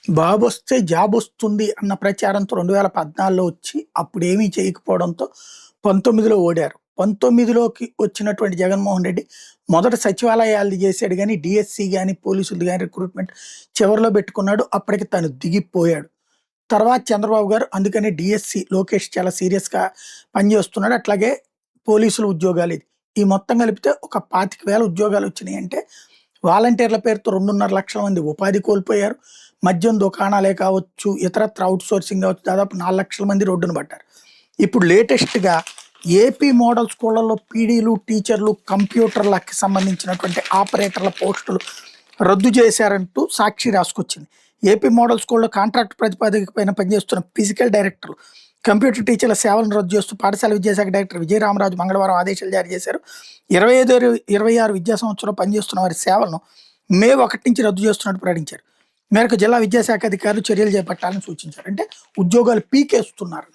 బాబొస్తే జాబొస్తుంది అన్న ప్రచారంతో 2014లో వచ్చి అప్పుడేమీ చేయకపోవడంతో 19లో ఓడారు. 19లోకి వచ్చినటువంటి జగన్మోహన్ రెడ్డి మొదట సచివాలయాలది చేశాడు గానీ, డీఎస్సీ గాని, పోలీసులది గాని రిక్రూట్‌మెంట్ చివరిలో పెట్టుకున్నాడు. అప్పటికి తను దిగిపోయాడు. తర్వాత చంద్రబాబు గారు అందుకనే డీఎస్సీ లోకేష్ చాలా సీరియస్‌గా పనిచేస్తున్నాడు. అట్లాగే పోలీసుల ఉద్యోగాలు ఇది. ఈ మొత్తం కలిపితే ఒక 25,000 ఉద్యోగాలొచ్చినాయంటే వాలంటీర్ల పేరుతో 2.5 లక్షల మంది ఉపాధి కోల్పోయారు. మద్యం దుకాణాలే కావచ్చు, ఇతరత్ర ఔట్‌సోర్సింగ్ కావచ్చు, దాదాపు 4 లక్షల మంది రోడ్డున పడ్డారు. ఇప్పుడు లేటెస్ట్‌గా ఏపీ మోడల్ స్కూళ్లలో పీడీలు, టీచర్లు, కంప్యూటర్లకి సంబంధించినటువంటి ఆపరేటర్ల పోస్టులు రద్దు చేశారంటూ సాక్షి రాసుకొచ్చింది. ఏపీ మోడల్ స్కూల్‌లో కాంట్రాక్ట్ ప్రాతిపదిక పైన పనిచేస్తున్న ఫిజికల్ డైరెక్టర్లు, కంప్యూటర్ టీచర్ల సేవలను రద్దు చేస్తూ పాఠశాల విద్యాశాఖ డైరెక్టర్ విజయరామరాజు మంగళవారం ఆదేశాలు జారీ చేశారు. 25-26 విద్యా సంవత్సరంలో పనిచేస్తున్న వారి సేవలను మే 1 నుంచి రద్దు చేస్తున్నట్టు ప్రకటించారు. మేరకు జిల్లా విద్యాశాఖ అధికారులు చర్యలు చేపట్టాలని సూచించారు. అంటే ఉద్యోగాలు పీకేస్తున్నారు.